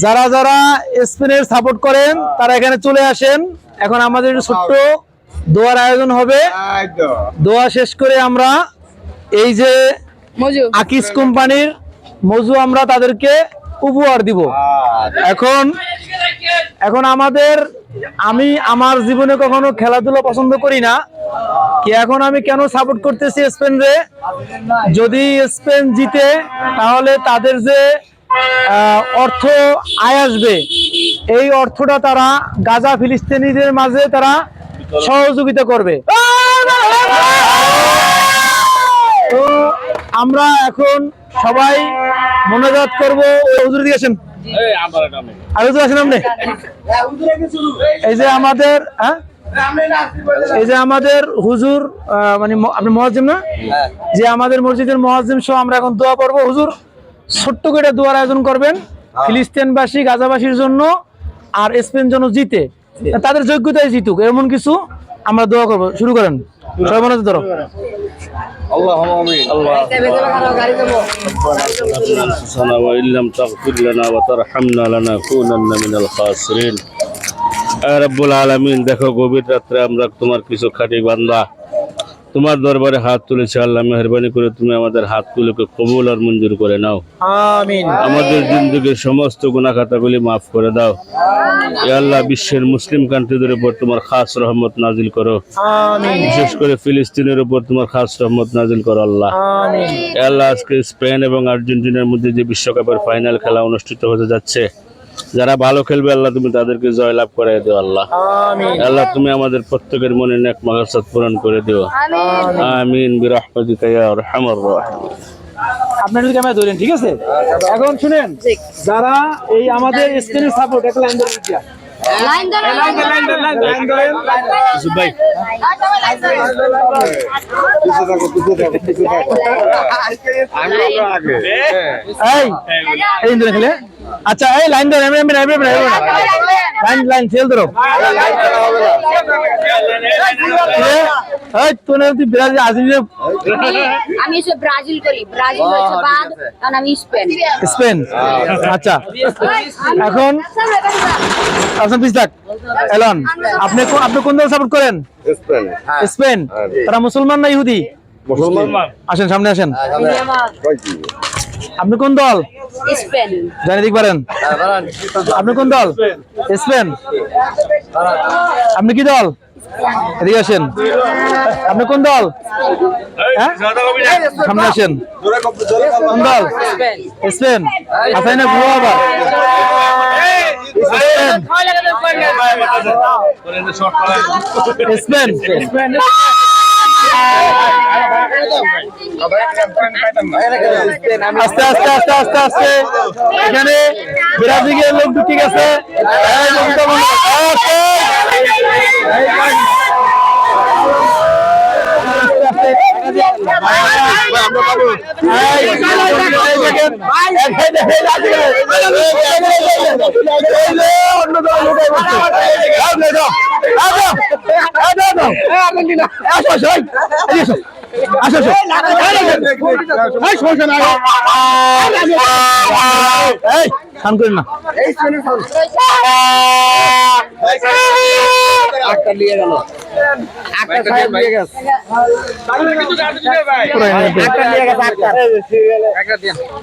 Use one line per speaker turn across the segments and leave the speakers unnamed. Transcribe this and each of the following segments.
যারা যারা স্পেনের সাপোর্ট করেন তারা এখানে চলে আসেন। এখন আমাদের ছোট্ট দোয়ার আয়োজন হবে। দোয়া শেষ করে আমরা এই যে আকিস কোম্পানির মজু আমরা তাদেরকে উপহার দিব। এখন আমি আমার জীবনে কখনো খেলাধুলা পছন্দ করি না কি, এখন আমি কেন সাপোর্ট করতেছি স্পেন রে, যদি স্পেন জিতে তাহলে তাদের যে অর্থ আয় আসবে এই অর্থটা তারা গাজা ফিলিস্তিনিদের মাঝে তারা সহযোগিতা করবে। তো আমরা এখন সবাই মোনাজাত করব। হুজুর দিকে আসেন, আর হুজুর আসেন আপনি। এই যে আমাদের হুজুর মানে আপনি মুয়াজ্জিম না, যে আমাদের মসজিদের মুয়াজ্জিম সহ আমরা এখন দোয়া করব। হুজুর ছোট্ট করে দোয়ার আয়োজন করবেন ফিলিস্তিনবাসী গাজাবাসীর জন্য, আর স্পেন যেন জিতে, তাদের যোগ্যতায় জিতুক এমন কিছু আমরা দোয়া করব। শুরু করেন, সবাই মনে ধরো।
রব্বুল আলামিন, দেখো গভীর রাত্রে আমরা তোমার কিছু খাঁটি বান্দা তোমার দরবারে হাত তুলেছি। আল্লাহ মেহেরবানি করে তুমি আমাদের হাতগুলোকে কবুল আর মঞ্জুর করে নাও।
আমিন।
আমাদের জিন্দেগীর সমস্ত গুনাহ খাতাগুলি মাফ করে দাও। ইয়া আল্লাহ, বিশ্বের মুসলিম কান্ট্রিদের উপর তোমার খাস রহমত নাজিল করো।
আমিন।
বিশেষ করে ফিলিস্তিনের উপর তোমার খাস রহমত নাজিল করো আল্লাহ।
আমিন।
ইয়া আল্লাহ, আজকে স্পেন এবং আর্জেন্টিনার মধ্যে যে বিশ্বকাপের ফাইনাল খেলা অনুষ্ঠিত হতে যাচ্ছে, যারা ভালো খেলবে আল্লাহ তুমি তাদেরকে জয়লাভ করাই দিও আল্লাহ।
আমিন।
আল্লাহ তুমি আমাদের প্রত্যেকের মনে নেক মাকসাদ পূরণ করে দিও। আমিন বিরহমাতিকা ইয়া আরহামার রাহিমিন।
আপনারা যদি ক্যামেরা ধরেন, ঠিক আছে? এখন শুনেন, যারা এই আমাদের স্পেনের সাপোর্ট একটা লাইন ধরে দিচ্ছি।
লাইন ধরে
ইউসুফ ভাই,
এই ধরে খেলে। আচ্ছা, এই লাইন ধরে লাইন ফেল ধরো।
আমি এসে ব্রাজিল করি, ব্রাজিল হচ্ছে বাদ, কারণ আমি স্পেন।
স্পেন, আচ্ছা। এখন এলন, আপনি কোন দল সাপোর্ট করেন? স্পেন। তারা মুসলমান না ইহুদি? আসেন সামনে আসেন। আপনি কোন দল?
স্পেন।
জানি দিক পারেন। আপনি কোন দল? স্পেন। আপনি কি দল? এদিকে আসেন। আপনি কোন দল? হ্যাঁ, সামনে আসেন। কোন দল? স্পেন। আসাই না ভুয়া আবার। স্পেন। আস্তে আস্তে আস্তে আস্তে আস্তে এখানে ব্রাজিলের লোক ঠিক আছে।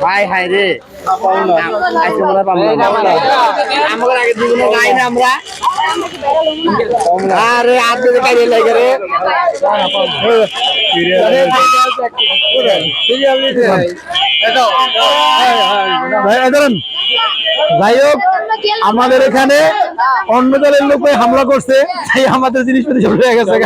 ভাই হাই রে আমরা আরে আদে কাইরে লাগে রে
যাই হোক, আমাদের এখানে অন্য দলের লোক হামলা করছে, তাই আমাদের জিনিসপত্র সব হয়ে গেছে।